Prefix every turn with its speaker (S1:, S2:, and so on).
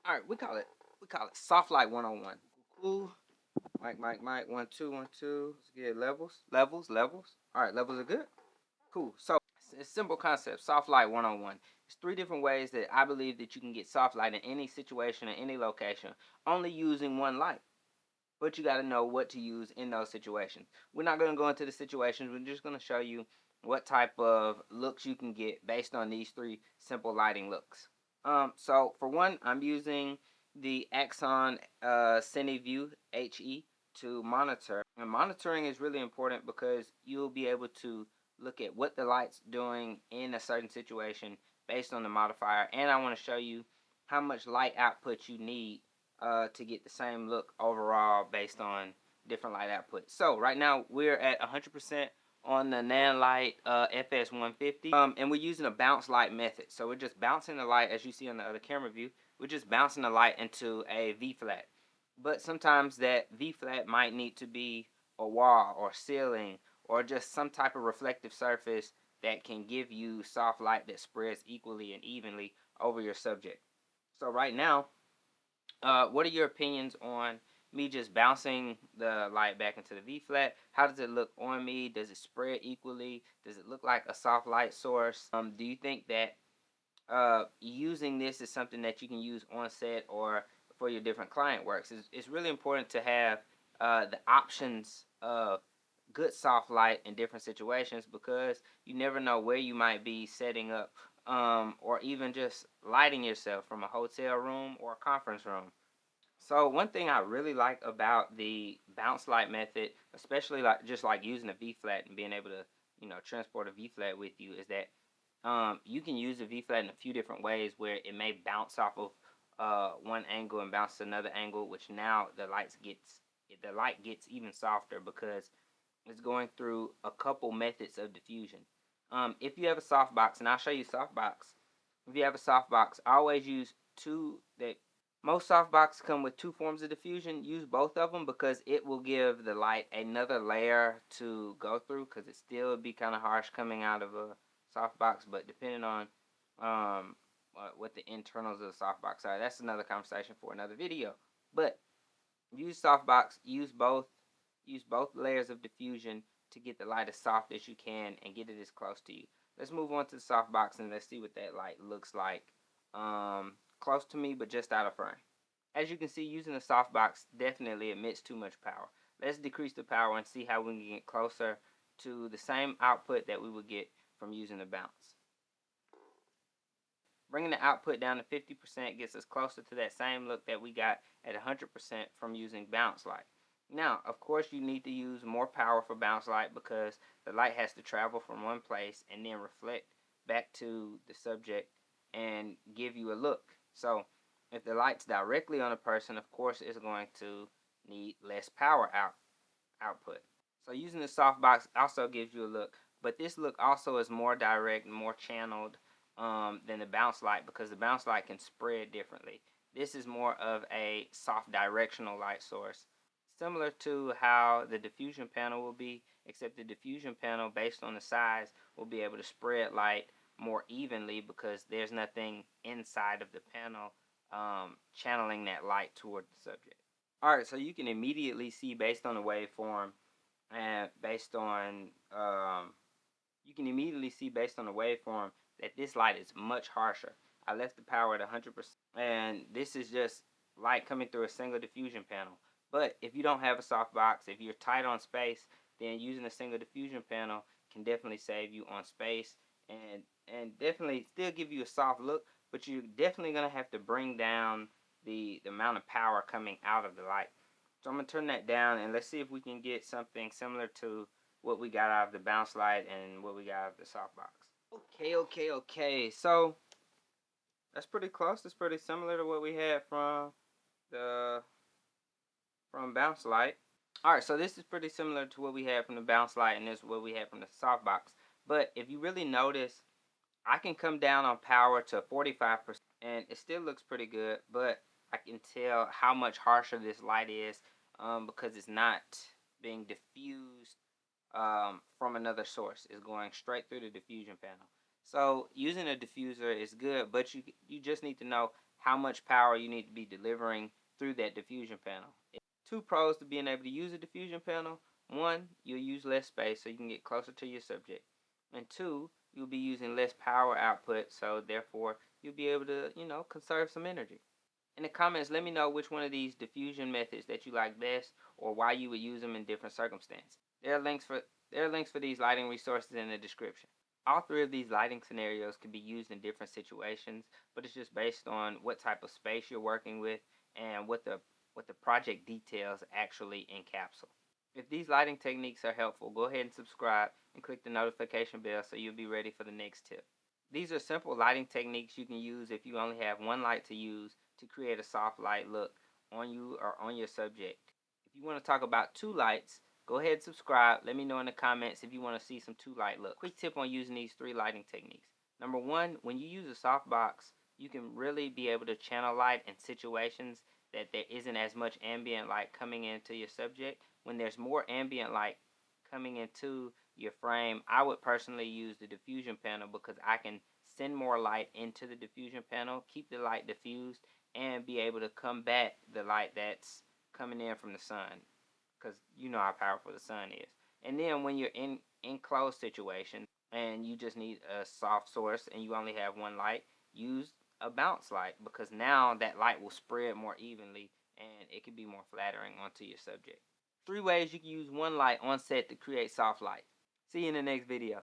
S1: All right, we call it soft light 101. Cool. Mic, 1 2 1 2. Let's get levels. All right, levels are good. Cool. So it's simple concept. Soft light 101. It's 3 different ways that I believe that you can get soft light in any situation or any location, only using one light. But you got to know what to use in those situations. We're not going to go into the situations. We're just going to show you what type of looks you can get based on these 3 simple lighting looks. So for one, I'm using the Axon CineView HE to monitor. And monitoring is really important because you'll be able to look at what the light's doing in a certain situation based on the modifier. And I want to show you how much light output you need to get the same look overall based on different light output. So right now we're at 100% on the Nanlite FS150, and we're using a bounce light method. So we're just bouncing the light, as you see on the other camera view. We're just bouncing the light into a V-flat. But sometimes that V-flat might need to be a wall or ceiling or just some type of reflective surface that can give you soft light that spreads equally and evenly over your subject. So right now, what are your opinions on me just bouncing the light back into the V-flat? How does it look on me? Does it spread equally? Does it look like a soft light source? Do you think that using this is something that you can use on set or for your different client works? It's really important to have the options of good soft light in different situations because you never know where you might be setting up or even just lighting yourself from a hotel room or a conference room. So one thing I really like about the bounce light method, especially like using a V flat and being able to transport a V flat with you, is that you can use the V flat in a few different ways where it may bounce off of one angle and bounce to another angle, which now the light gets even softer because it's going through a couple methods of diffusion. If you have a softbox, and I'll show you softbox. If you have a softbox, I always use two that most softboxes come with 2 forms of diffusion. Use both of them because it will give the light another layer to go through because it still would be kind of harsh coming out of a softbox, but depending on what the internals of the softbox are, that's another conversation for another video. But use softbox, use both layers of diffusion to get the light as soft as you can and get it as close to you. Let's move on to the softbox and let's see what that light looks like. Close to me, but just out of frame. As you can see, using the softbox definitely emits too much power. Let's decrease the power and see how we can get closer to the same output that we would get from using the bounce. Bringing the output down to 50% gets us closer to that same look that we got at 100% from using bounce light. Now, of course, you need to use more power for bounce light because the light has to travel from one place and then reflect back to the subject and give you a look. So if the light's directly on a person, of course, it's going to need less power output. So using the softbox also gives you a look, but this look also is more direct, more channeled than the bounce light because the bounce light can spread differently. This is more of a soft directional light source, similar to how the diffusion panel will be, except the diffusion panel, based on the size, will be able to spread light more evenly because there's nothing inside of the panel channeling that light toward the subject. Alright, so you can immediately see based on the waveform and based on that this light is much harsher. I left the power at 100%, and this is just light coming through a single diffusion panel. But if you don't have a softbox, if you're tight on space, then using a single diffusion panel can definitely save you on space and definitely still give you a soft look, but you're definitely going to have to bring down the amount of power coming out of the light. So I'm going to turn that down and let's see if we can get something similar to what we got out of the bounce light and what we got out of the softbox. Okay. So that's pretty close. That's pretty similar to what we had from bounce light. Alright, so this is pretty similar to what we had from the bounce light and this is what we had from the softbox. But if you really notice, I can come down on power to 45% and it still looks pretty good, but I can tell how much harsher this light is because it's not being diffused from another source. It's going straight through the diffusion panel. So using a diffuser is good, but you just need to know how much power you need to be delivering through that diffusion panel. Two pros to being able to use a diffusion panel. One, you'll use less space so you can get closer to your subject. And two, you'll be using less power output, so therefore you'll be able to, conserve some energy. In the comments, let me know which one of these diffusion methods that you like best or why you would use them in different circumstances. There are links for these lighting resources in the description. All three of these lighting scenarios can be used in different situations, but it's just based on what type of space you're working with and what the project details actually encapsulate. If these lighting techniques are helpful, go ahead and subscribe and click the notification bell so you'll be ready for the next tip. These are simple lighting techniques you can use if you only have one light to use to create a soft light look on you or on your subject. If you want to talk about two lights, go ahead and subscribe. Let me know in the comments if you want to see some two light look. Quick tip on using these three lighting techniques. Number one, when you use a softbox, you can really be able to channel light in situations that there isn't as much ambient light coming into your subject. When there's more ambient light coming into your frame, I would personally use the diffusion panel because I can send more light into the diffusion panel, keep the light diffused, and be able to combat the light that's coming in from the sun, because you know how powerful the sun is. And then when you're in enclosed situation and you just need a soft source and you only have one light, use a bounce light, because now that light will spread more evenly and it can be more flattering onto your subject. 3 ways you can use one light on set to create soft light. See you in the next video.